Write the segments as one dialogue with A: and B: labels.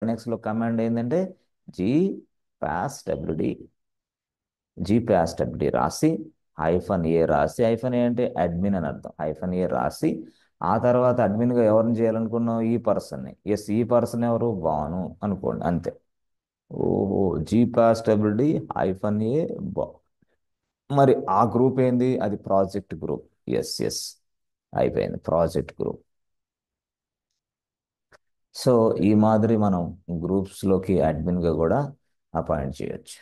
A: లైనక్స్లో command ఏంటంటే G pass WD, జీపాస్డబ్ల్యూడి రాసి -A రాసి, -A అంటే అడ్మిన్ అని అర్థం, -A రాసి ఆ తర్వాత అడ్మిన్గా ఎవరిని చేయాలనుకున్నావు? ఈ పర్సన్ని. ఎస్, ఈ పర్సన్ ఎవరు? భాను అనుకోండి, అంతే. ఓహో, జీపాస్డబ్ల్యూడి -A బా. మరి ఆ గ్రూప్ ఏంది? అది ప్రాజెక్ట్ గ్రూప్. ఎస్ ఎస్, అయిపోయింది, ప్రాజెక్ట్ గ్రూప్. సో ఈ మాదిరి మనం గ్రూప్స్లోకి అడ్మిన్గా కూడా అపాయింట్ చేయొచ్చు.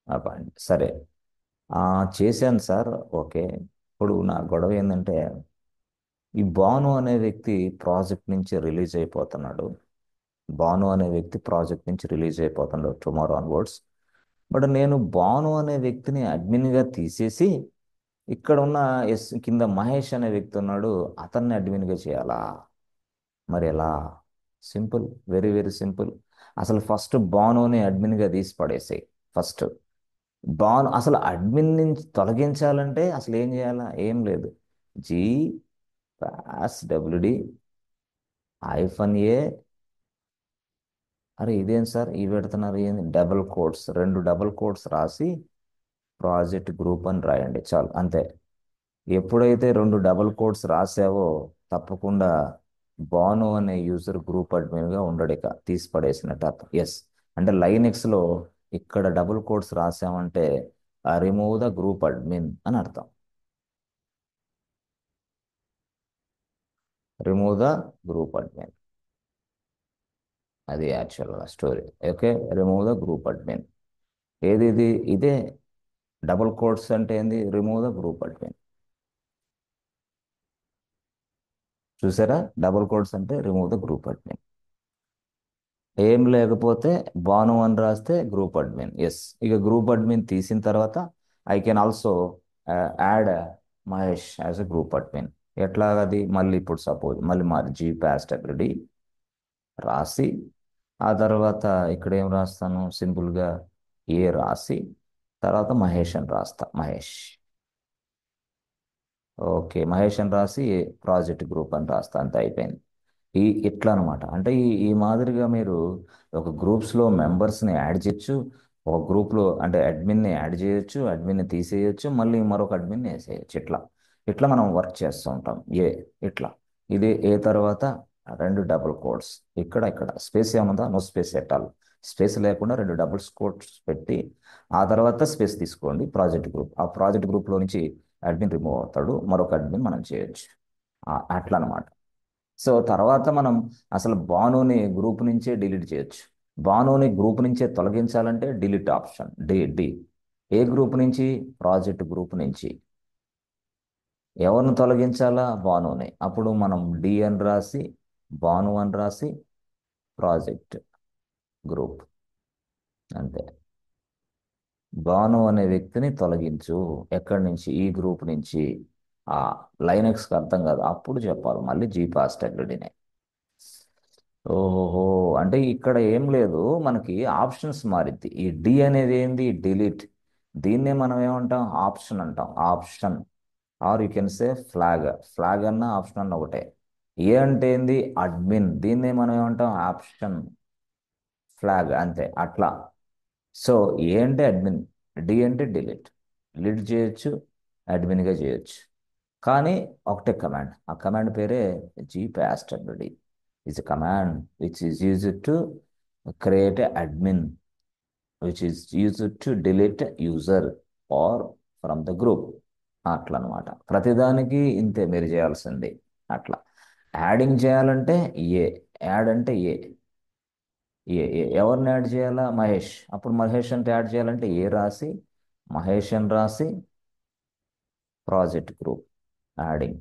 A: అపాయింట్, సరే. ఆ, చేశాను సార్. ఓకే. ఇప్పుడు నా గొడవ ఏంటంటే, ఈ భాను అనే వ్యక్తి ప్రాజెక్ట్ నుంచి రిలీజ్ అయిపోతున్నాడు. భాను అనే వ్యక్తి ప్రాజెక్ట్ నుంచి రిలీజ్ అయిపోతున్నాడు టుమారో ఆన్వర్డ్స్. బట్ నేను భాను అనే వ్యక్తిని అడ్మిన్గా తీసేసి ఇక్కడ ఉన్న కింద మహేష్ అనే వ్యక్తి ఉన్నాడు, అతన్ని అడ్మిన్గా చేయాలా? మరి ఎలా? Simple, very very simple. అసలు ఫస్ట్ భానుని అడ్మిన్గా తీసి పడేసాయి. ఫస్ట్ భాను అసలు అడ్మిన్ నుంచి తొలగించాలంటే అసలు ఏం చేయాలా? ఏం లేదు. జీ పాస్ డబ్ల్యూడి -A. అరే ఇదేం సార్ ఈ పెడుతున్నారు? ఏంది డబుల్ కోట్స్, రెండు డబుల్ కోట్స్ రాసి ప్రాజెక్ట్ గ్రూప్ అని రాయండి, చాలు, అంతే. ఎప్పుడైతే రెండు డబుల్ కోట్స్ రాసావో తప్పకుండా బాను అనే యూజర్ గ్రూప్ అడ్మిన్గా ఉండడు, ఇక తీసి పడేసినట్టు అర్థం. ఎస్, అంటే లైనెక్స్లో ఇక్కడ డబుల్ కోట్స్ రాసామంటే రిమూవ్ ద గ్రూప్ అడ్మిన్ అని అర్థం. రిమూవ్ ద గ్రూప్ అడ్మిన్, అది యాక్చువల్గా story. Okay, remove the group admin. ఏది ఇది? ఇదే డబుల్ కోట్స్ అంటే ఏంది? Remove the group admin. చూసారా? డబుల్ కోట్స్ అంటే రిమూవ్ ద గ్రూప్ అడ్మిన్. ఏం లేకపోతే భాను అని రాస్తే గ్రూప్ అడ్మిన్. ఎస్, ఇక గ్రూప్ అడ్మిన్ తీసిన తర్వాత I can also add Mahesh as a group admin. ఎట్లాగది? మళ్ళీ ఇప్పుడు సపోజ్ మళ్ళీ మరి జీ పాస్టబిలిటీ రాసి ఆ తర్వాత ఇక్కడ ఏం రాస్తాను? సింపుల్గా ఏ రాసి తర్వాత మహేష్ అని రాస్తా, మహేష్. ఓకే, మహేష్ అని రాసి ప్రాజెక్ట్ గ్రూప్ అని రాస్తా, అంతే, అయిపోయింది. ఇట్లా అనమాట. అంటే ఈ మాదిరిగా మీరు ఒక గ్రూప్స్లో మెంబర్స్ని యాడ్ చేయొచ్చు. ఒక గ్రూప్లో అంటే అడ్మిన్ని యాడ్ చేయొచ్చు, అడ్మిన్ని తీసేయొచ్చు, మళ్ళీ మరొక అడ్మిన్ని వేసేయచ్చు. ఇట్లా ఇట్లా మనం వర్క్ చేస్తూ ఉంటాం. ఇట్లా ఇది తర్వాత రెండు డబుల్ కోట్స్ ఇక్కడ ఇక్కడ స్పేస్ ఏముందా? నో స్పేస్ పెట్టాలి. స్పేస్ లేకుండా రెండు డబుల్ కోట్స్ పెట్టి ఆ తర్వాత స్పేస్ తీసుకోండి. ప్రాజెక్ట్ గ్రూప్, ఆ ప్రాజెక్ట్ గ్రూప్లో నుంచి అడ్మిన్ రిమూవ్ అవుతాడు, మరొక అడ్మిన్ మనం చేయొచ్చు. అట్లా అనమాట. సో తర్వాత మనం అసలు భానుని గ్రూప్ నుంచే డిలీట్ చేయొచ్చు. భానుని గ్రూప్ నుంచే తొలగించాలంటే డిలీట్ ఆప్షన్, డి. ఏ గ్రూప్ నుంచి? ప్రాజెక్ట్ గ్రూప్ నుంచి. ఎవరిని తొలగించాలా? భానుని. అప్పుడు మనం డి అని రాసి భాను అని రాసి ప్రాజెక్ట్ గ్రూప్, అంతే. భాను అనే వ్యక్తిని తొలగించు. ఎక్కడి నుంచి? ఈ గ్రూప్ నుంచి. ఆ లైనక్స్కి అర్థం కాదు, అప్పుడు చెప్పాలి మళ్ళీ జీ పాస్టబిలిటీనే. ఓహో, అంటే ఇక్కడ ఏం లేదు, మనకి ఆప్షన్స్ మారిద్ది. ఈ డి అనేది ఏంది? డిలీట్. దీన్నే మనం ఏమంటాం? ఆప్షన్ అంటాం, option. Or you can say flag. Flag అన్న ఆప్షన్ అన్న ఒకటే. ఏ అంటే ఏంది? అడ్మిన్. దీన్నే మనం ఏమంటాం? ఆప్షన్, ఫ్లాగ్, అంతే, అట్లా. సో ఏ అంటే అడ్మిన్, డి అంటే డిలీట్. డిలీట్ చేయొచ్చు, అడ్మిన్గా చేయొచ్చు. కానీ ఒకటే కమాండ్, ఆ కమాండ్ పేరే gpastwd. Is a command which is used to create a admin, which is used to delete user are from the group. అట్లా అనమాట. ప్రతిదానికి ఇంతే మీరు చేయాల్సింది. అట్లా యాడింగ్ చేయాలంటే ఏ, యాడ్ అంటే ఎవరిని యాడ్ చేయాలా? మహేష్. అప్పుడు మహేష్ అంటే యాడ్ చేయాలంటే ఏ రాసి మహేష్ అని రాసి ప్రాజెక్ట్ గ్రూప్ యాడింగ్,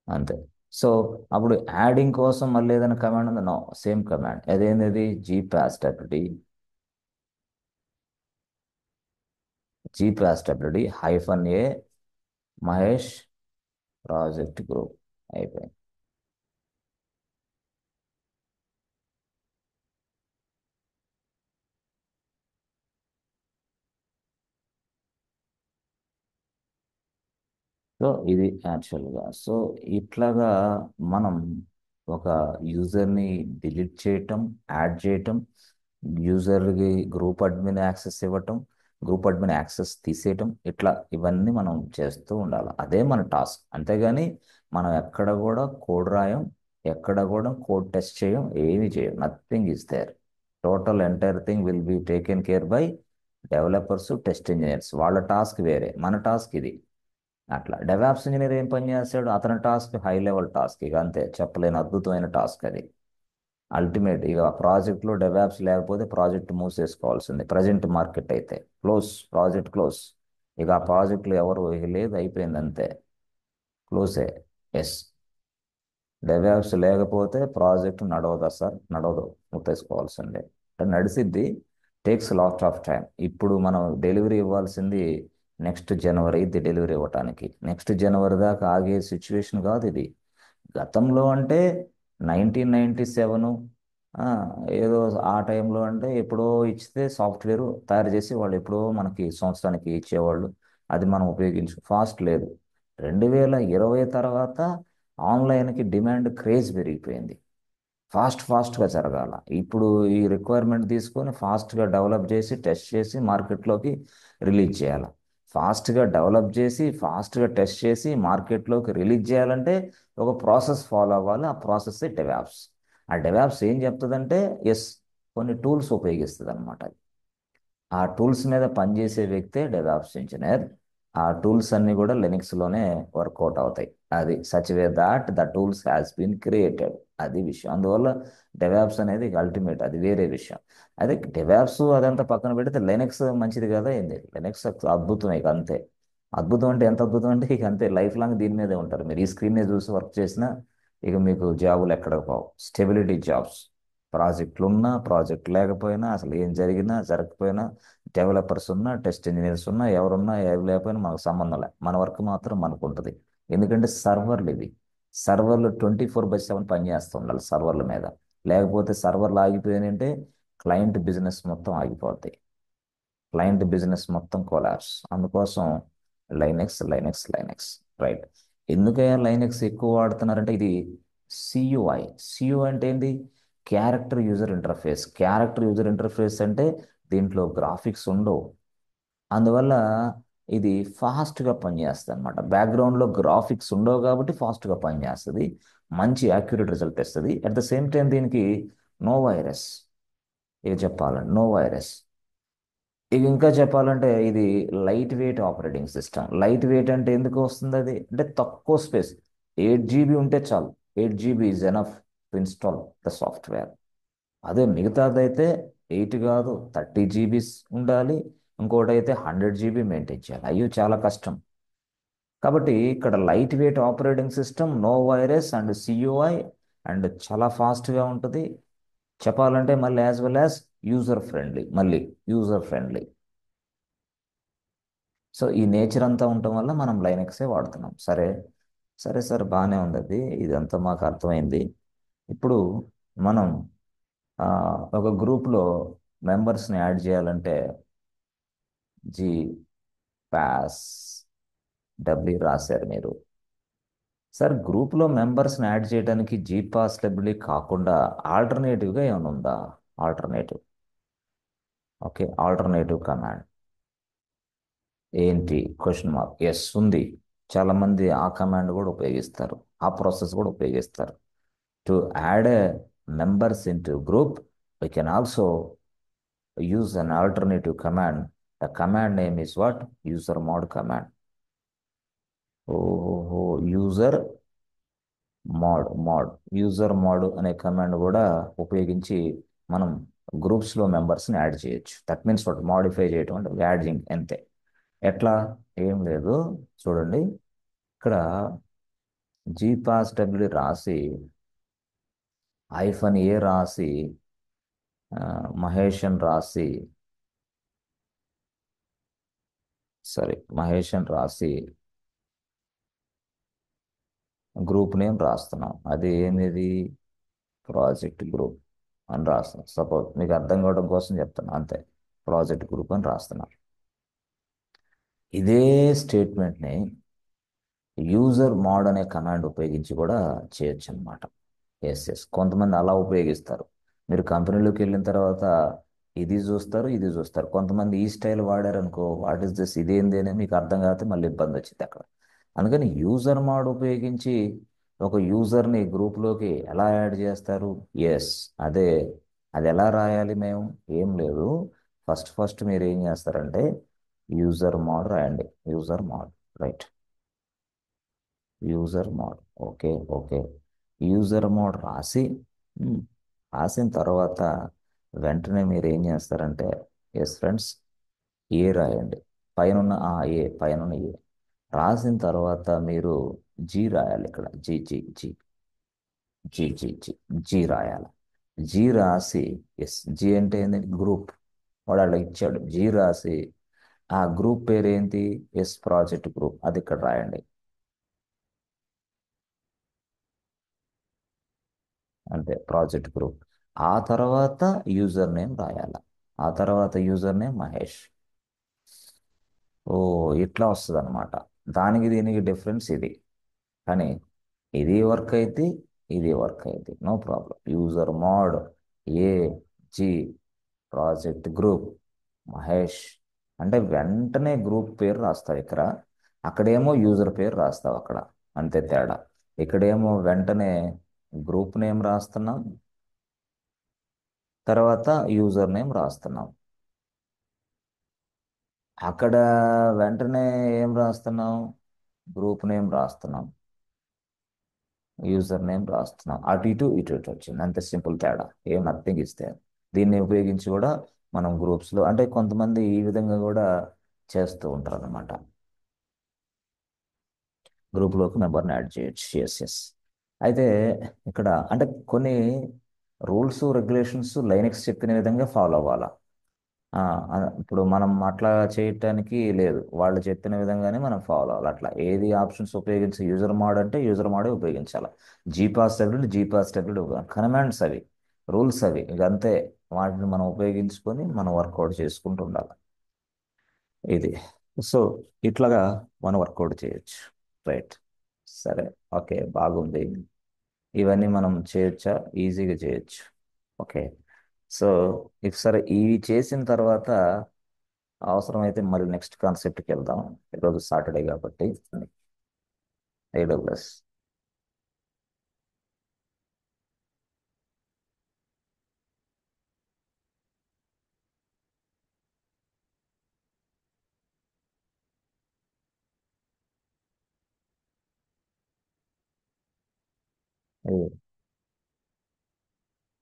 A: అంతే. సో అప్పుడు యాడింగ్ కోసం మళ్ళీ ఏదైనా కమాండ్ ఉందా? No, same command. అదేంటిది? జీపాస్డబ్ల్యూడి -A మహేష్ ప్రాజెక్ట్ గ్రూప్, అయిపోయింది. సో ఇది యాక్చువల్గా. సో ఇట్లాగా మనం ఒక యూజర్ని డిలీట్ చేయటం, యాడ్ చేయటం, యూజర్కి గ్రూప్ అడ్మిన్ యాక్సెస్ ఇవ్వటం, గ్రూప్ అడ్మిన్ యాక్సెస్ తీసేయటం, ఇట్లా ఇవన్నీ మనం చేస్తూ ఉండాలి. అదే మన టాస్క్. అంతేగాని మనం ఎక్కడ కూడా కోడ్ రాయం, ఎక్కడ కూడా కోడ్ టెస్ట్ చేయం, ఏమీ చేయం. Nothing is there. Total entire thing will be taken care by developers, test engineers. వాళ్ళ టాస్క్ వేరే, మన టాస్క్ ఇది. అట్లా డెవాప్స్ ఇంజనీర్ ఏం పని చేస్తాడు? అతని టాస్క్ హై లెవెల్ టాస్క్, ఇక అంతే, చెప్పలేని అద్భుతమైన టాస్క్ అది. అల్టిమేట్ ఇక ప్రాజెక్ట్లో డెవాప్స్ లేకపోతే ప్రాజెక్ట్ మూసేసుకోవాల్సింది. ప్రజెంట్ మార్కెట్ అయితే క్లోజ్, ప్రాజెక్ట్ క్లోజ్. ఇక ఆ ప్రాజెక్టులు ఎవరు ఇక లేదు, అయిపోయింది అంతే, క్లోజే. ఎస్, డెవాప్స్ లేకపోతే ప్రాజెక్ట్ నడవదా సార్? నడవదు, ముత్తేసుకోవాల్సిందే. అంటే నడిసిద్ది, టేక్స్ లాట్ ఆఫ్ టైం. ఇప్పుడు మనం డెలివరీ ఇవ్వాల్సింది నెక్స్ట్ జనవరి ఇది, డెలివరీ ఇవ్వటానికి నెక్స్ట్ జనవరి దాకా ఆగే సిచ్యువేషన్ కాదు ఇది. గతంలో అంటే 1997, ఏదో ఆ టైంలో అంటే ఎప్పుడో ఇచ్చితే సాఫ్ట్వేర్ తయారు చేసి వాళ్ళు ఎప్పుడో మనకి సంవత్సరానికి ఇచ్చేవాళ్ళు. అది మనం ఉపయోగించు, ఫాస్ట్ లేదు. 2020 తర్వాత ఆన్లైన్కి డిమాండ్, క్రేజ్ పెరిగిపోయింది. ఫాస్ట్గా జరగాల. ఇప్పుడు ఈ రిక్వైర్మెంట్ తీసుకొని ఫాస్ట్గా డెవలప్ చేసి, టెస్ట్ చేసి మార్కెట్లోకి రిలీజ్ చేయాలి. ఫాస్ట్గా డెవలప్ చేసి, ఫాస్ట్గా టెస్ట్ చేసి మార్కెట్లోకి రిలీజ్ చేయాలంటే ఒక ప్రాసెస్ ఫాలో అవ్వాలి. ఆ ప్రాసెస్ డెవాప్స్. ఆ డెవాప్స్ ఏం చెప్తుందంటే, ఎస్, కొన్ని టూల్స్ ఉపయోగిస్తుంది అనమాట. ఆ టూల్స్ మీద పనిచేసే వ్యక్తే డెవాప్స్ ఇంజనీర్. ఆ టూల్స్ అన్ని కూడా లెనిక్స్లోనే వర్కౌట్ అవుతాయి. అది such way that the tools has been created. అది విషయం. అందువల్ల డెవాప్స్ అనేది అల్టిమేట్, అది వేరే విషయం. అదే డెవాప్స్ అదంతా పక్కన పెడితే లెనెక్స్ మంచిది కదా ఏంది? లెనెక్స్ అద్భుతం, ఇక అంతే. అద్భుతం అంటే ఎంత అద్భుతం అంటే ఇక అంతే, లైఫ్ లాంగ్ దీని మీదే ఉంటారు. మీరు ఈ స్క్రీన్ చూసి వర్క్ చేసినా ఇక మీకు జాబులు ఎక్కడికి పోవు. Stability jobs. ప్రాజెక్టులు ఉన్నా, ప్రాజెక్ట్ లేకపోయినా, అసలు ఏం జరిగినా జరగకపోయినా, డెవలపర్స్ ఉన్నా, టెస్ట్ ఇంజనీర్స్ ఉన్నా, ఎవరున్నా ఏవి లేకపోయినా మనకు సంబంధం లే. మన వర్క్ మాత్రం మనకు ఉంటుంది. ఎందుకంటే సర్వర్లు ఇవి. సర్వర్లు 24/7 పనిచేస్తూ ఉండాలి సర్వర్ల మీద. లేకపోతే సర్వర్లు ఆగిపోయాయంటే క్లయింట్ బిజినెస్ మొత్తం ఆగిపోతాయి. క్లయింట్ బిజినెస్ మొత్తం కొలాప్స్. అందుకోసం లైనెక్స్, లైనెక్స్, లైనెక్స్. రైట్. ఎందుకయ్యా లైనెక్స్ ఎక్కువ వాడుతున్నారంటే ఇది సియుఐ. సియుఐ అంటే ఏంటి? Character user interface. Character user interface అంటే దీంట్లో గ్రాఫిక్స్ ఉండవు. అందువల్ల ఇది ఫాస్ట్గా పనిచేస్తుంది అనమాట. బ్యాక్గ్రౌండ్లో గ్రాఫిక్స్ ఉండవు కాబట్టి ఫాస్ట్గా పనిచేస్తుంది. మంచి యాక్యురేట్ రిజల్ట్ ఇస్తుంది. అట్ ద సేమ్ టైం దీనికి నో వైరస్. ఇక చెప్పాలంటే నో వైరస్. ఇక ఇంకా చెప్పాలంటే ఇది light weight operating system. Light weight అంటే ఎందుకు వస్తుంది అది? అంటే తక్కువ స్పేస్, 8 GB ఉంటే చాలు. 8 GB is enough to install the software. అదే మిగతాదైతే 8 కాదు, 30 GB ఉండాలి. ఇంకోటి అయితే 100 GB మెయింటైన్ చేయాలి. అయ్యో చాలా కష్టం. కాబట్టి ఇక్కడ light weight operating system, no virus and CUI, and చాలా ఫాస్ట్గా ఉంటుంది. చెప్పాలంటే మళ్ళీ as well as user friendly, మళ్ళీ యూజర్ ఫ్రెండ్లీ. సో ఈ నేచర్ అంతా ఉండటం వల్ల మనం లైనక్సే వాడుతున్నాం. సరే, సరే సార్, బాగానే ఉంది అది, ఇదంతా మాకు అర్థమైంది. ఇప్పుడు మనం ఆ, ఒక గ్రూప్లో మెంబర్స్ని యాడ్ చేయాలంటే జీ పాస్ డబ్ల్యూ రాశారు మీరు. సార్, గ్రూప్లో మెంబర్స్ని యాడ్ చేయడానికి జీ పాస్ డబ్ల్యూ కాకుండా ఆల్టర్నేటివ్గా ఏమైనా ఉందా? ఆల్టర్నేటివ్. ఓకే, ఆల్టర్నేటివ్ కమాండ్ ఏంటి? Question mark. ఎస్, ఉంది. చాలామంది ఆ కమాండ్ కూడా ఉపయోగిస్తారు, ఆ ప్రాసెస్ కూడా ఉపయోగిస్తారు. To add members into group, we can also use an alternative command. The command name is what? User mod command. User user mode అనే కమాండ్ కూడా ఉపయోగించి మనం గ్రూప్స్లో మెంబర్స్ని యాడ్ చేయొచ్చు. That means what? మాడిఫై చేయటం అంటే యాడింగ్, అంతే. ఎట్లా? ఏం లేదు, చూడండి. ఇక్కడ జీపాస్డబ్ల్యూ రాసి, -a రాసి, మహేష్ అని రాసి, మహేష్ అని రాసి గ్రూప్ నేమ్ రాస్తున్నాం. అది ఏంది? ప్రాజెక్ట్ గ్రూప్ అని రాస్తున్నాం. సపోజ్ మీకు అర్థం కావడం కోసం చెప్తున్నా, అంతే. ప్రాజెక్ట్ గ్రూప్ అని రాస్తున్నాం. ఇదే స్టేట్మెంట్ని యూజర్ మోడ్ అనే కమాండ్ ఉపయోగించి కూడా చేయొచ్చు అనమాట. ఎస్ ఎస్, కొంతమంది అలా ఉపయోగిస్తారు. మీరు కంపెనీలోకి వెళ్ళిన తర్వాత ఇది చూస్తారు, ఇది చూస్తారు. కొంతమంది ఈ స్టైల్ వాడారనుకో, వాట్ ఇస్ దిస్, ఇదేంది అని మీకు అర్థం కాకపోతే మళ్ళీ ఇబ్బంది వచ్చింది అక్కడ. అందుకని యూజర్ మోడ్ ఉపయోగించి ఒక యూజర్ని గ్రూప్లోకి ఎలా యాడ్ చేస్తారు? ఎస్, అదే. అది ఎలా రాయాలి మేము? ఏం లేదు. ఫస్ట్ ఫస్ట్ మీరు ఏం చేస్తారంటే యూజర్ మోడ్ రాయండి. User mode, right. User mode, okay okay. User mode రాసి మ్, రాసిన తర్వాత వెంటనే మీరు ఏం చేస్తారంటే ఎస్ ఫ్రెండ్స్, ఏ రాయండి. పైన ఏ, పైన ఏ రాసిన తర్వాత మీరు జీ రాయాలి. ఇక్కడ g g g g g g g రాయాలి. జీ రాసి ఎస్, జీ అంటే ఏంటి? గ్రూప్. వాడు అలా ఇచ్చాడు, జీ రాసి ఆ గ్రూప్ పేరు ఏంటి? ఎస్ ప్రాజెక్ట్ గ్రూప్, అది ఇక్కడ రాయండి. అంతే, ప్రాజెక్ట్ గ్రూప్. ఆ తర్వాత యూజర్ నేమ్ రాయాల. ఆ తర్వాత యూజర్ నేమ్ మహేష్. ఓ, ఇట్లా వస్తుంది అనమాట. దానికి దీనికి డిఫరెన్స్ ఇది. కానీ ఇది వర్క్ అయితే, ఇది వర్క్ అయితే నో ప్రాబ్లం. యూజర్ మోడ్ ఏ జి ప్రాజెక్ట్ గ్రూప్ మహేష్ అంటే వెంటనే గ్రూప్ పేరు రాస్తావు ఇక్కడ. అక్కడేమో యూజర్ పేరు రాస్తావు అక్కడ. అంతే తేడా. ఇక్కడేమో వెంటనే గ్రూప్ నేమ్ రాస్తున్నాం, తర్వాత యూజర్ నేమ్ రాస్తున్నాం. అక్కడ వెంటనే ఏం రాస్తున్నాం? గ్రూప్ నేమ్ రాస్తున్నాం, యూజర్ నేమ్ రాస్తున్నాం. అటు ఇటు ఇటు ఇటు వచ్చింది. అంతే, సింపుల్ తేడా. ఏం నథింగ్ ఇస్తే. దీన్ని ఉపయోగించి కూడా మనం గ్రూప్స్లో అంటే కొంతమంది ఈ విధంగా కూడా చేస్తూ ఉంటారు అనమాట. గ్రూప్లోకి మెంబర్ని యాడ్ చేయొచ్చు. Yes yes. అయితే ఇక్కడ అంటే కొన్ని రూల్స్ రెగ్యులేషన్స్ లైనక్స్ చెప్పిన విధంగా ఫాలో అవ్వాలా. ఇప్పుడు మనం అట్లా చేయటానికి లేదు, వాళ్ళు చెప్పిన విధంగానే మనం ఫాలో అవ్వాలి. అట్లా ఏది ఆప్షన్స్ ఉపయోగించి యూజర్ మోడ్ అంటే యూజర్ మోడే ఉపయోగించాలి. జీపాస్ టెబ్లెట్, జీపాస్ టెబ్లెట్ కమాండ్స్ అవి, రూల్స్ అవి, ఇక అంతే. వాటిని మనం ఉపయోగించుకొని మనం వర్కౌట్ చేసుకుంటూ ఉండాలి. ఇది. సో ఇట్లాగా మనం వర్కౌట్ చేయొచ్చు. రైట్. సరే. ఓకే, బాగుంది. ఇవన్నీ మనం చేయొచ్చా? ఈజీగా చేయొచ్చు. ఓకే. సో ఇఫ్ సరే ఇవి చేసిన తర్వాత అవసరమైతే మరి నెక్స్ట్ కాన్సెప్ట్కి వెళ్దాం. ఈరోజు సాటర్డే కాబట్టి ఏడబ్ల్యూఎస్.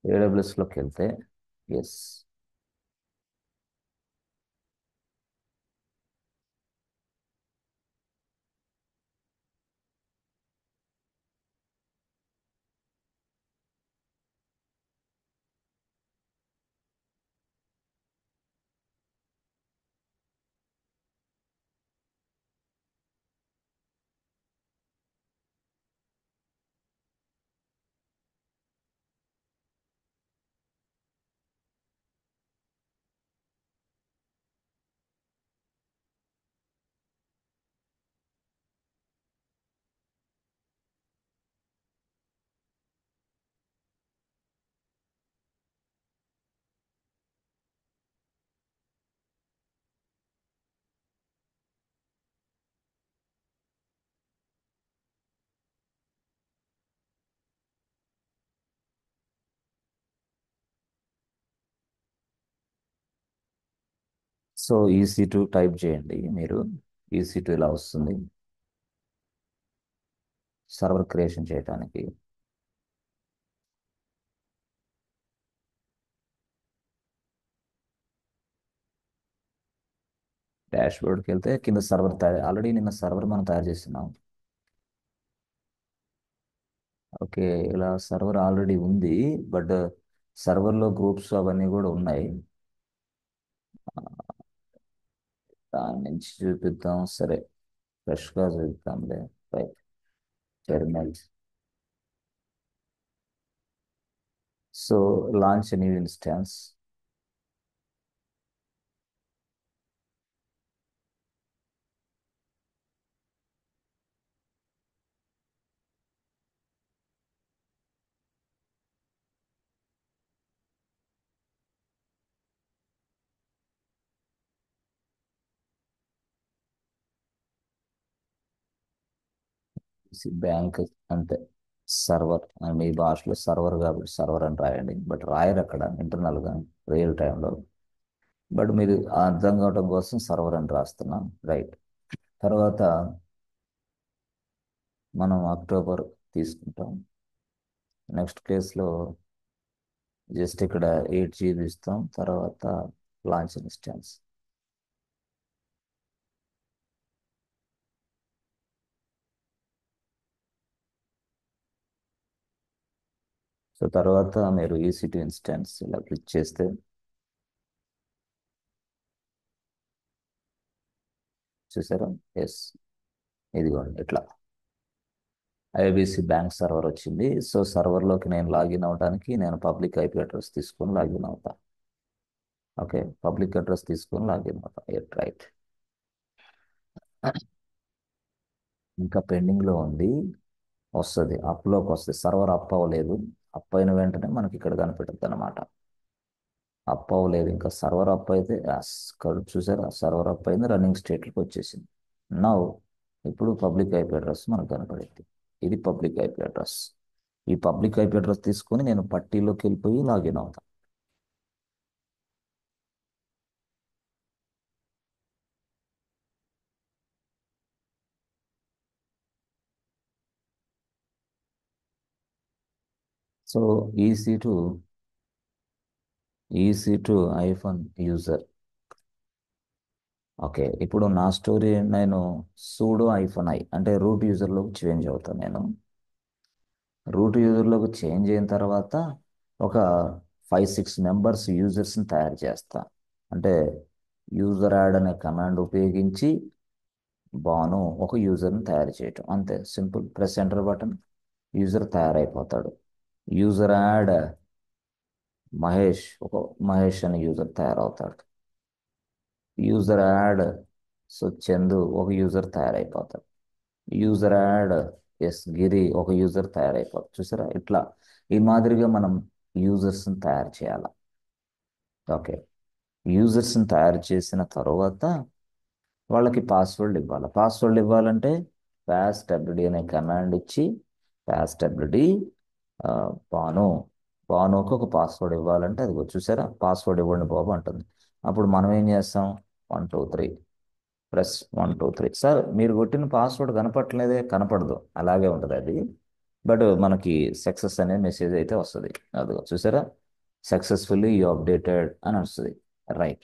A: ఏడబ్ల్యూఎస్లోకి వెళ్తే ఎస్, సో EC2 టైప్ చేయండి మీరు. EC2 ఇలా వస్తుంది సర్వర్ క్రియేషన్ చేయడానికి. డాష్ బోర్డ్కి వెళ్తే కింద సర్వర్ తయారు, ఆల్రెడీ నిన్న సర్వర్ మనం తయారు చేస్తున్నాం. ఓకే, ఇలా సర్వర్ ఆల్రెడీ ఉంది. బట్ సర్వర్లో గ్రూప్స్ అవన్నీ కూడా ఉన్నాయి. దాని నుంచి చూపిద్దాం. సరే, ఫ్రెష్గా చూపిద్దాంలే. Right. Terminal. So launch new instance. Bank అంతే. సర్వర్ మీ భాషలో సర్వర్ కాబట్టి సర్వర్ అని రాయండి, బట్ రాయరు అక్కడ ఇంటర్నల్గా రియల్ టైంలో. బట్ మీరు అర్థం కావడం కోసం సర్వర్ అని రాస్తున్నాం, రైట్. తర్వాత మనం అక్టోబర్ తీసుకుంటాం. నెక్స్ట్ కేసులో జస్ట్ ఇక్కడ 8 GB ఇస్తాం. తర్వాత లాంచ్ ఇన్స్టెన్స్. సో తర్వాత మీరు EC2 ఇన్స్టెన్స్ ఇలా క్లిక్ చేస్తే చూసారా, ఎస్, ఇదిగోండి ఇట్లా ఐబీసీ బ్యాంక్ సర్వర్ వచ్చింది. సో సర్వర్లోకి నేను లాగిన్ అవడానికి నేను పబ్లిక్ ఐపీ అడ్రస్ తీసుకొని లాగిన్ అవుతా. ఓకే, పబ్లిక్ అడ్రస్ తీసుకొని లాగిన్ అవుతా, రైట్. ఇంకా పెండింగ్లో ఉంది, వస్తుంది, అప్లోకి వస్తుంది. సర్వర్ అప్ అవ్వలేదు. అప్ అయిన వెంటనే మనకి ఇక్కడ కనిపెడుతుంది అనమాట. అప్ అవ్వలేదు ఇంకా. సర్వర్ అప్ అయితే చూసారా, సర్వర్ అప్ అయింది, రన్నింగ్ స్టేట్లోకి వచ్చేసింది. నౌ ఇప్పుడు పబ్లిక్ ఐపీ అడ్రస్ మనకు కనపడింది. ఇది పబ్లిక్ ఐపీ అడ్రస్. ఈ పబ్లిక్ ఐపీ అడ్రస్ తీసుకొని నేను పట్టీలోకి వెళ్ళిపోయి లాగిన్ అవుతాను. So EC2 EC2 iPhone user. Okay, ఇప్పుడు నా స్టోరీ నేను సూడో ఐఫోన్ అంటే రూట్ యూజర్లోకి చేంజ్ అవుతాను నేను. రూట్ యూజర్లోకి చేంజ్ అయిన తర్వాత ఒక 5-6 మెంబర్స్ యూజర్స్ని తయారు చేస్తా. అంటే యూజర్ యాడ్ అనే కమాండ్ ఉపయోగించి బాను ఒక యూజర్ని తయారు చేయటం అంతే, simple. Press enter button, user తయారైపోతాడు. యూజర్ యాడ్ మహేష్, ఒక మహేష్ అనే యూజర్ తయారవుతాడు. యూజర్ యాడ్ సో చందు, ఒక యూజర్ తయారైపోతాడు. యూజర్ యాడ్ గిరి, ఒక యూజర్ తయారైపోతాడు. చూసారా, ఇట్లా ఈ మాదిరిగా మనం యూజర్స్ని తయారు చేయాలి. ఓకే, యూజర్స్ని తయారు చేసిన తర్వాత వాళ్ళకి పాస్వర్డ్ ఇవ్వాలి. పాస్వర్డ్ ఇవ్వాలంటే పాస్డబ్ల్యూడి అనే కమాండ్ ఇచ్చి పాస్డబ్ల్యూడి బాను, బానుకి ఒక పాస్వర్డ్ ఇవ్వాలంటే అది చూసారా, పాస్వర్డ్ ఇవ్వండి బాబు అంటుంది. అప్పుడు మనం ఏం చేస్తాం, 1 2 3 ప్లస్ 1 2 3. సార్ మీరు కొట్టిన పాస్వర్డ్ కనపట్లేదే, కనపడదు, అలాగే ఉంటుంది అది. బట్ మనకి సక్సెస్ అనే మెసేజ్ అయితే వస్తుంది. అది చూసారా, సక్సెస్ఫుల్లీ యూ అప్డేటెడ్ అని వస్తుంది, రైట్.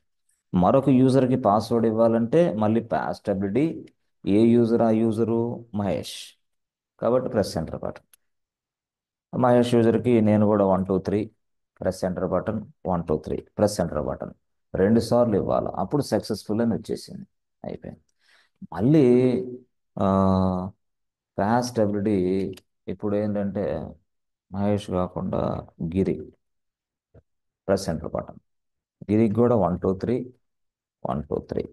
A: మరొక యూజర్కి పాస్వర్డ్ ఇవ్వాలంటే మళ్ళీ పాస్టబిలిటీ, ఏ యూజర్ ఆ యూజరు మహేష్, కాబట్టి ప్రెస్ ఎంటర్ బటన్. మహేష్ యూజర్కి నేను కూడా 1 2 3 press enter button, 1 2 3 press enter button 2 సార్లు ఇవ్వాలి. అప్పుడు సక్సెస్ఫుల్ అని వచ్చేసింది, అయిపోయింది. మళ్ళీ పాస్టబిలిటీ ఇప్పుడు ఏంటంటే మహేష్ కాకుండా గిరి, ప్రెస్ ఎంటర్ బటన్. గిరికి కూడా 1 2 3 1 2 3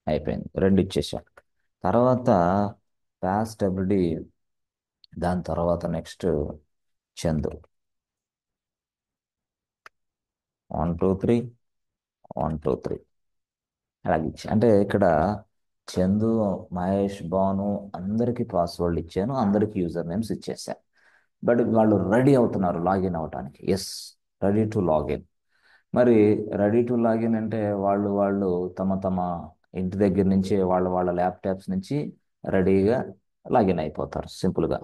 A: అయిపోయింది, రెండు ఇచ్చేసాం. తర్వాత పాస్టబిలిటీ, దాని తర్వాత నెక్స్ట్ చందు, 1 2 3 1 2 3 అలాగే ఇచ్చా. అంటే ఇక్కడ చందు, మహేష్, భాను అందరికీ పాస్వర్డ్ ఇచ్చాను, అందరికీ యూజర్ నేమ్స్ ఇచ్చేసాను. బట్ వాళ్ళు రెడీ అవుతున్నారు లాగిన్ అవడానికి, ఎస్, రెడీ టు లాగిన్. మరి రెడీ టు లాగిన్ అంటే వాళ్ళు వాళ్ళు తమ తమ ఇంటి దగ్గర నుంచి వాళ్ళ వాళ్ళ ల్యాప్టాప్స్ నుంచి రెడీగా లాగిన్ అయిపోతారు సింపుల్గా.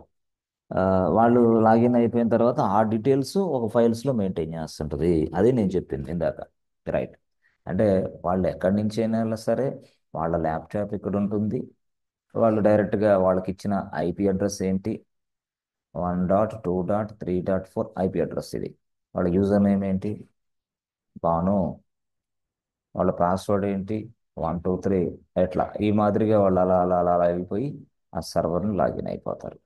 A: ఆ, వాళ్ళు లాగిన్ అయిపోయిన తర్వాత ఆ డీటెయిల్స్ ఒక ఫైల్స్లో మెయింటైన్ చేస్తుంటుంది. అది నేను చెప్పింది ఇందాక, రైట్. అంటే వాళ్ళు ఎక్కడి నుంచి అయినా సరే వాళ్ళ ల్యాప్టాప్ ఇక్కడ ఉంటుంది. వాళ్ళు డైరెక్ట్గా వాళ్ళకి ఇచ్చిన ఐపీ అడ్రస్ ఏంటి, 1.2.3.4 ఐపీ అడ్రస్ ఇది. వాళ్ళ యూజర్ నేమ్ ఏంటి, బాను. వాళ్ళ పాస్వర్డ్ ఏంటి, 1 2 3. ఎట్లా ఈ మాదిరిగా వాళ్ళు అలా అలా అలా అలా వెళ్ళిపోయి ఆ సర్వర్ని లాగిన్ అయిపోతారు.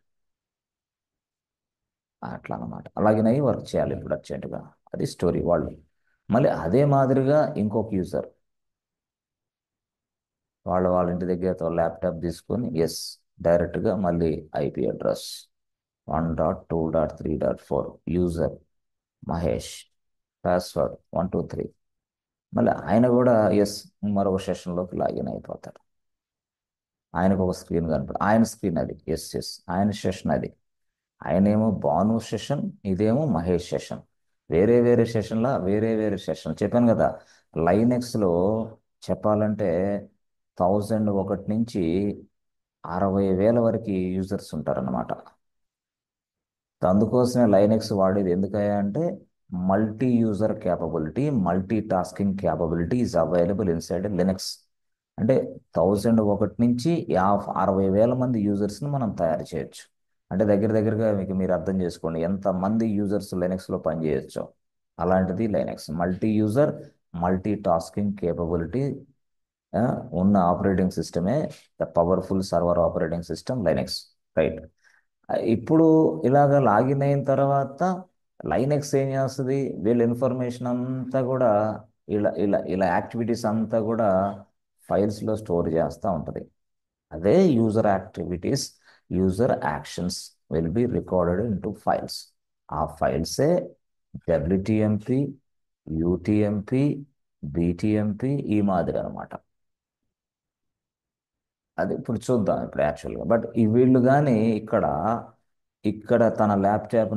A: అట్లా అనమాట, లాగిన్ అయ్యి వర్క్ చేయాలి ఇప్పుడు అర్జెంటుగా. అది స్టోరీ వాళ్ళు. మళ్ళీ అదే మాదిరిగా ఇంకొక యూజర్ వాళ్ళ వాళ్ళ ఇంటి దగ్గర ల్యాప్టాప్ తీసుకొని ఎస్, డైరెక్ట్గా మళ్ళీ IP address 1.2.3.4 user Mahesh, password 1 2 3. మళ్ళీ ఆయన కూడా ఎస్, మరొక సెషన్లోకి లాగిన్ అయిపోతాడు. ఆయనకు ఒక స్క్రీన్ కనపడు, ఆయన స్క్రీన్ అది, ఎస్ ఎస్, ఆయన సెషన్ అది. ఆయనేమో భాను సెషన్, ఇదేమో మహేష్ సెషన్. వేరే వేరే సెషన్లా వేరే వేరే సెషన్ చెప్పాను కదా. లైనెక్స్లో చెప్పాలంటే 1001 నుంచి 60,000 వరకు యూజర్స్ ఉంటారన్నమాట. అందుకోసమే లైనెక్స్ వాడేది. ఎందుకయ్యా అంటే multi user capability, multi tasking capability is available inside Linux. అంటే 1001 నుంచి 60,000 మంది యూజర్స్ని మనం తయారు చేయొచ్చు. అంటే దగ్గర దగ్గరగా మీకు మీరు అర్థం చేసుకోండి ఎంత మంది యూజర్స్ లైనక్స్లో పనిచేయొచ్చో. అలాంటిది Linux multi user, multi tasking capability ఉన్న ఆపరేటింగ్ సిస్టమే the powerful server operating system Linux. Right. ఇప్పుడు ఇలాగ లాగిన్ అయిన తర్వాత లైనక్స్ ఏం చేస్తుంది, వీళ్ళ ఇన్ఫర్మేషన్ అంతా కూడా ఇలా ఇలా ఇలా యాక్టివిటీస్ అంతా కూడా ఫైల్స్లో స్టోర్ చేస్తూ ఉంటుంది. అదే user activities, user actions will be recorded in to files. ఆ ఫైల్సే డబ్ల్యూటిఎంపి, యూటిఎంపి, బిటిఎంపి ఈ మాదిరి అనమాట. అది ఇప్పుడు చూద్దాం ఇప్పుడు యాక్చువల్గా. బట్ ఈ వీళ్ళు కానీ ఇక్కడ ఇక్కడ తన ల్యాప్టాప్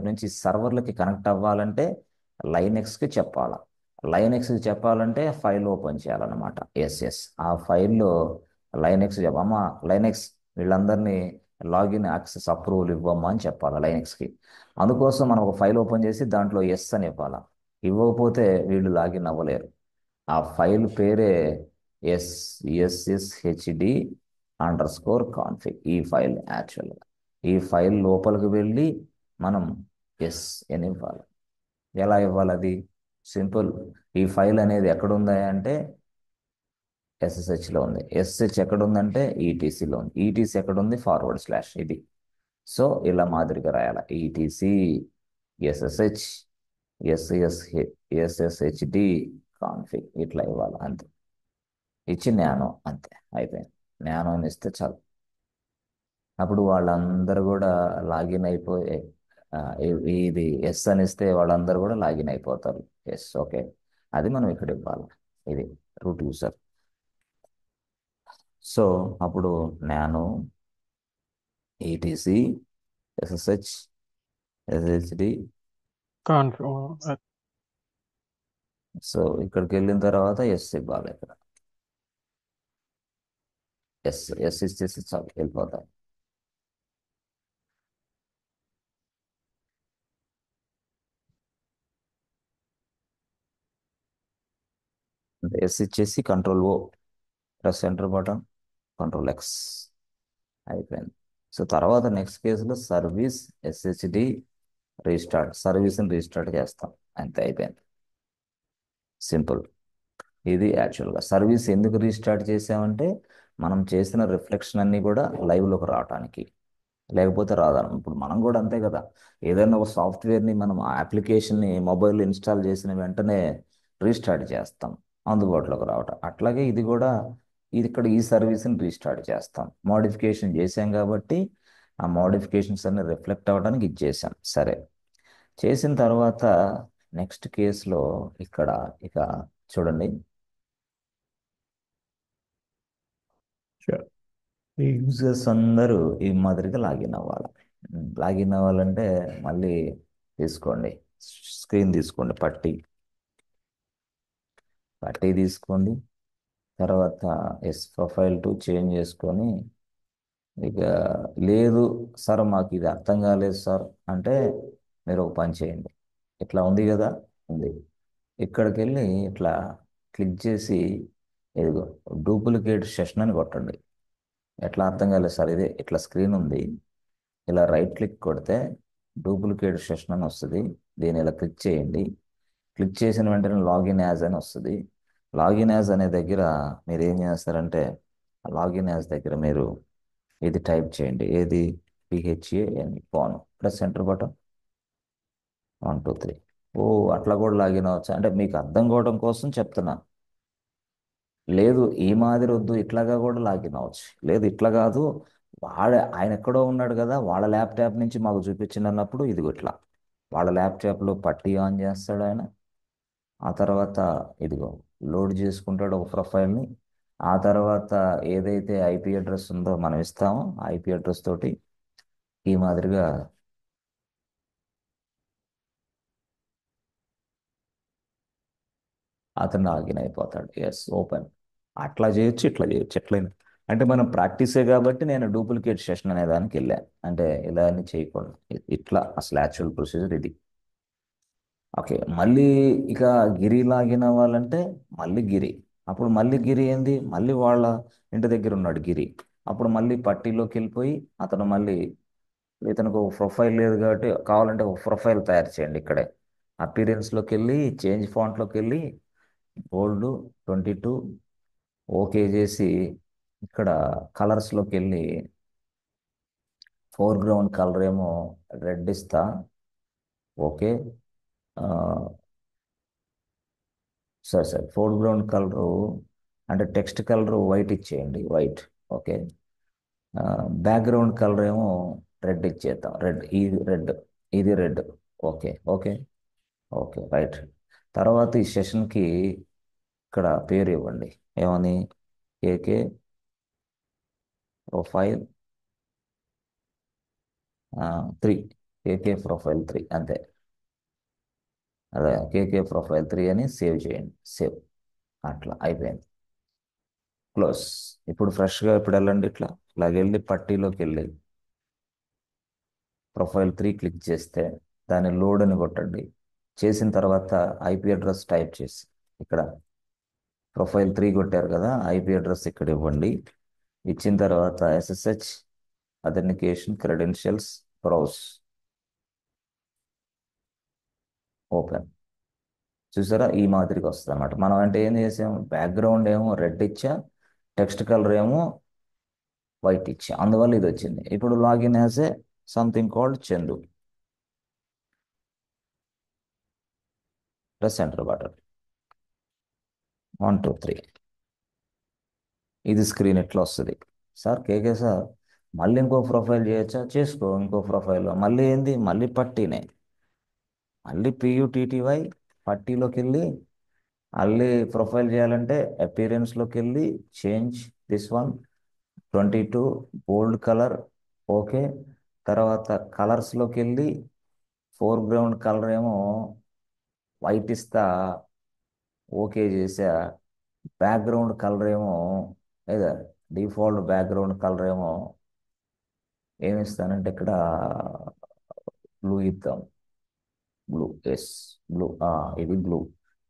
A: నుంచి సర్వర్లకి కనెక్ట్ అవ్వాలంటే లైనెక్స్కి చెప్పాలి. లైనెక్స్కి చెప్పాలంటే ఫైల్ ఓపెన్ చేయాలన్నమాట. ఎస్ ఎస్, ఆ ఫైల్లో లైనెక్స్ చెప్పమ్మా, లైనెక్స్ వీళ్ళందరినీ లాగిన్ యాక్సెస్ అప్రూవల్ ఇవ్వమ్మా అని చెప్పాలి లైనెక్స్కి. అందుకోసం మనం ఒక ఫైల్ ఓపెన్ చేసి దాంట్లో ఎస్ అని ఇవ్వాలి. ఇవ్వకపోతే వీళ్ళు లాగిన్ అవ్వలేరు. ఆ ఫైల్ పేరే ఎస్ఎస్హెచ్డి _config. ఈ ఫైల్ యాక్చువల్గా ఈ ఫైల్ లోపలికి వెళ్ళి మనం ఎస్ అని ఇవ్వాలి. ఎలా ఇవ్వాలి అది సింపుల్. ఈ ఫైల్ అనేది ఎక్కడుందా అంటే ఎస్ఎస్హెచ్లో ఉంది. ఎస్హెచ్ ఎక్కడుందంటే ఈటీసీలో ఉంది. ఈటీసీ ఎక్కడుంది /, ఇది. సో ఇలా మాదిరిగా రాయాలి. ఈటీసీ ఎస్ఎస్హెచ్ ఎస్ఎస్హెచ్డి కాన్ఫిగ్ ఇట్లా ఇవ్వాలి అంతే. ఇచ్చి నానో అంతే, అయిపోయింది. నానో అని ఇస్తే చాలు. అప్పుడు వాళ్ళందరూ కూడా లాగిన్ అయిపోయి ఇది ఎస్ అని ఇస్తే వాళ్ళందరూ కూడా లాగిన్ అయిపోతారు. ఎస్ ఓకే, అది మనం ఇక్కడ ఇవ్వాలి. ఇది రూట్ యూజర్. సో అప్పుడు nano ETC SSH ఎస్హెచ్డి.
B: Conf
A: so ఇక్కడికి వెళ్ళిన తర్వాత ఎస్ ఇవ్వాలి. ఇక్కడ ఎస్ ఎస్ ఇచ్చేసి చాలు, వెళ్ళిపోతాయి. ఎస్ ఇచ్చేసి control O, press enter button, control X, అయిపోయింది. సో తర్వాత నెక్స్ట్ కేసులో సర్వీస్ ఎస్హెచ్డి రీస్టార్ట్, సర్వీస్ని రీస్టార్ట్ చేస్తాం. అంతే, అయిపోయింది. సింపుల్. ఇది యాక్చువల్గా సర్వీస్ ఎందుకు రీస్టార్ట్ చేసామంటే మనం చేసిన రిఫ్లెక్షన్ అన్నీ కూడా లైవ్లోకి రావడానికి, లేకపోతే రాదాను. ఇప్పుడు మనం కూడా అంతే కదా. ఏదైనా ఒక సాఫ్ట్వేర్ని మనం ఆ అప్లికేషన్ని మొబైల్లో ఇన్స్టాల్ చేసిన వెంటనే రీస్టార్ట్ చేస్తాం అందుబాటులోకి రావటం. అట్లాగే ఇది కూడా, ఇది ఇక్కడ ఈ సర్వీస్ని రీస్టార్ట్ చేస్తాం. మోడిఫికేషన్ చేసాం కాబట్టి ఆ మోడిఫికేషన్స్ అన్ని రిఫ్లెక్ట్ అవ్వడానికి ఇది చేసాం. సరే, చేసిన తర్వాత నెక్స్ట్ కేసులో ఇక్కడ ఇక చూడండి. ఈ యూజర్స్ అందరూ ఈ మాదిరిగా లాగిన్ అవ్వాలి. లాగిన్ అవ్వాలంటే మళ్ళీ తీసుకోండి, స్క్రీన్ తీసుకోండి, పట్టి తీసుకోండి. తర్వాత ప్రొఫైల్ టు చేంజ్ చేసుకొని, ఇక లేదు సార్ మాకు ఇది అర్థం కాలేదు సార్ అంటే మీరు ఒక పని చేయండి. ఇట్లా ఉంది కదా, ఉంది. ఇక్కడికి వెళ్ళి ఇట్లా క్లిక్ చేసి ఇదిగో డూప్లికేట్ సెషన్ అని కొట్టండి. ఎట్లా అర్థం కాలేదు సార్, ఇదే ఇట్లా స్క్రీన్ ఉంది, ఇలా రైట్ క్లిక్ కొడితే డూప్లికేట్ సెషన్ అని వస్తుంది. దీన్ని ఇలా క్లిక్ చేయండి. క్లిక్ చేసిన వెంటనే లాగిన్ యాజ్ అని వస్తుంది. లాగిన్ యాజ్ అనే దగ్గర మీరు ఏం చేస్తారంటే లాగిన్ యాజ్ దగ్గర మీరు ఇది టైప్ చేయండి. ఏది PHAN pan, plus enter button, 1 2 3. ఓ, అట్లా కూడా లాగిన్ అవ్వచ్చు. అంటే మీకు అర్థం కావడం కోసం చెప్తున్నా. లేదు ఈ మాదిరి వద్దు, ఇట్లాగా కూడా లాగిన్ అవ్వచ్చు. లేదు ఇట్లా కాదు, ఆయన ఎక్కడో ఉన్నాడు కదా, వాళ్ళ ల్యాప్టాప్ నుంచి మాకు చూపించింది అన్నప్పుడు ఇదిగో ఇట్లా వాళ్ళ ల్యాప్టాప్లో పట్టి ఆన్ చేస్తాడు ఆయన. ఆ తర్వాత ఇదిగో లోడ్ చేసుకుంటాడు ఒక ప్రొఫైల్ని. ఆ తర్వాత ఏదైతే ఐపీ అడ్రస్ ఉందో మనం ఇస్తామో ఐపీ అడ్రస్ తోటి ఈ మాదిరిగా అతను లాగిన్ అయిపోతాడు. Yes, open. అట్లా చేయొచ్చు, ఇట్లా చేయొచ్చు, ఎట్లయినా. అంటే మనం ప్రాక్టీసే కాబట్టి నేను డూప్లికేట్ సెషన్ అనే దానికి వెళ్ళాను. అంటే ఇలా అని చేయకూడదు. ఇట్లా అసలు యాక్చువల్ ప్రొసీజర్ ఇది. ఓకే, మళ్ళీ ఇక గిరి లాగిన్ అవ్వాలంటే మళ్ళీ గిరి. అప్పుడు మళ్ళీ గిరి ఏంది, మళ్ళీ వాళ్ళ ఇంటి దగ్గర ఉన్నాడు గిరి. అప్పుడు మళ్ళీ పట్టీలోకి వెళ్ళిపోయి అతను మళ్ళీ, ఇతనికి ఒక ప్రొఫైల్ లేదు కాబట్టి కావాలంటే ఒక ప్రొఫైల్ తయారు చేయండి ఇక్కడే. అపీరియన్స్లోకి వెళ్ళి చేంజ్ ఫాంట్లోకి వెళ్ళి బోల్డ్ 22 ఓకే చేసి ఇక్కడ కలర్స్లోకి వెళ్ళి ఫోర్గ్రౌండ్ కలర్ ఏమో రెడ్ ఇస్తా. ఓకే. ఆ, సరే సరే, ఫోర్గ్రౌండ్ కలరు అంటే టెక్స్ట్ కలర్ వైట్ ఇచ్చేయండి, వైట్. ఓకే. బ్యాక్గ్రౌండ్ కలర్ ఏమో రెడ్ ఇచ్చేద్దాం, రెడ్. ఇది రెడ్, ఇది red. Okay okay. Okay right. తర్వాత ఈ సెషన్కి ఇక్కడ పేరు ఇవ్వండి. ఏమని? కేకే ప్రొఫైల్ 3. కేకే ప్రొఫైల్ 3 అంతే. అదే కేకే ప్రొఫైల్ 3 అని సేవ్ చేయండి. సేవ్. అట్లా అయిపోయింది. క్లోజ్. ఇప్పుడు ఫ్రెష్గా ఇప్పుడు వెళ్ళండి, ఇట్లా ఇలాగ వెళ్ళి పట్టీలోకి వెళ్ళి ప్రొఫైల్ 3 క్లిక్ చేస్తే దాన్ని లోడ్ అని కొట్టండి. చేసిన తర్వాత ఐపీ అడ్రస్ టైప్ చేసి ఇక్కడ ప్రొఫైల్ 3 కొట్టారు కదా, ఐపీ అడ్రస్ ఇక్కడ ఇవ్వండి. ఇచ్చిన తర్వాత SSH authentication credentials browse open. చూసారా, ఈ మాదిరిగా వస్తుంది అనమాట. మనం అంటే ఏం చేసాం, బ్యాక్గ్రౌండ్ ఏమో రెడ్ ఇచ్చా, టెక్స్ట్ కలర్ ఏమో వైట్ ఇచ్చా, అందువల్ల ఇది వచ్చింది. ఇప్పుడు login as a something called Chandu. Press enter button. 1 2 3. ఇది స్క్రీన్ ఎట్లా వస్తుంది. సార్ కేకే సార్, మళ్ళీ ఇంకో ప్రొఫైల్ చేయొచ్చా? చేసుకో, ఇంకో ప్రొఫైల్. మళ్ళీ ఏంది, మళ్ళీ పట్టీనే. మళ్ళీ పియుటిటివై పట్టీలోకి వెళ్ళి మళ్ళీ ప్రొఫైల్ చేయాలంటే అపీరెన్స్లోకి వెళ్ళి change this one 22 bold colour. Okay. తర్వాత కలర్స్లోకి వెళ్ళి ఫోర్గ్రౌండ్ కలర్ ఏమో వైట్ ఇస్తా. ఓకే చేసా. బ్యాక్గ్రౌండ్ కలర్ ఏమో లేదా డిఫాల్ట్ బ్యాక్గ్రౌండ్ కలర్ ఏమో ఏమి ఇస్తానంటే ఇక్కడ బ్లూ ఇద్దాం. Blue, yes, blue. ఇది బ్లూ,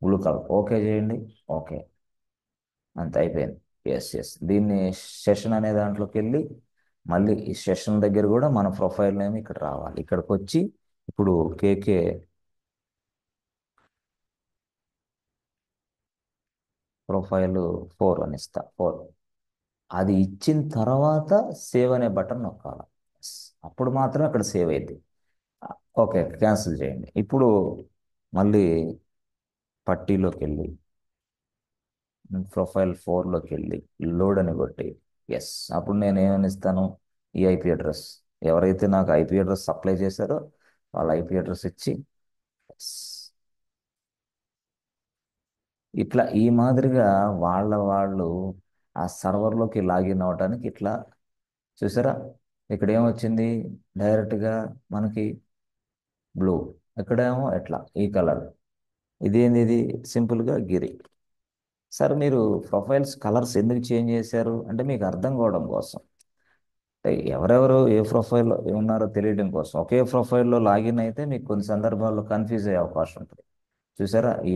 A: బ్లూ కలర్. ఓకే చేయండి. ఓకే, అంత అయిపోయింది. Yes yes. దీన్ని సెషన్ అనే దాంట్లోకి వెళ్ళి మళ్ళీ ఈ సెషన్ దగ్గర కూడా మన ప్రొఫైల్ నేమ్ ఇక్కడ రావాలి. ఇక్కడికి వచ్చి ఇప్పుడు కేకే ప్రొఫైల్ 4 అని ఇస్తా, 4. అది ఇచ్చిన తర్వాత సేవ్ అనే బటన్ నొక్కాలి. Yes. అప్పుడు మాత్రం అక్కడ సేవ్ అయింది. ఓకే, క్యాన్సిల్ చేయండి. ఇప్పుడు మళ్ళీ పట్టీలోకి వెళ్ళి ప్రొఫైల్ 4లోకి వెళ్ళి లోడ్ అని కొట్టి ఎస్. అప్పుడు నేను ఏమని ఇస్తాను, ఈ ఐపీ అడ్రస్, ఎవరైతే నాకు ఐపీ అడ్రస్ సప్లై చేశారో వాళ్ళ ఐపీ అడ్రస్ ఇచ్చి yes. ఇట్లా ఈ మాదిరిగా వాళ్ళు ఆ సర్వర్లోకి లాగిన్ అవ్వడానికి ఇట్లా. చూసారా, ఇక్కడ ఏమొచ్చింది, డైరెక్ట్గా మనకి బ్లూ. ఇక్కడేమో ఎట్లా ఈ కలర్. ఇదేంది, ఇది సింపుల్గా గిరి. సార్ మీరు ప్రొఫైల్స్ కలర్స్ ఎందుకు చేంజ్ చేశారు అంటే మీకు అర్థం కావడం కోసం. అంటే ఎవరెవరు ఏ ప్రొఫైల్లో ఉన్నారో తెలియడం కోసం. ఒకే ప్రొఫైల్లో లాగిన్ అయితే మీకు కొన్ని సందర్భాల్లో కన్ఫ్యూజ్ అయ్యే అవకాశం ఉంటుంది. చూసారా.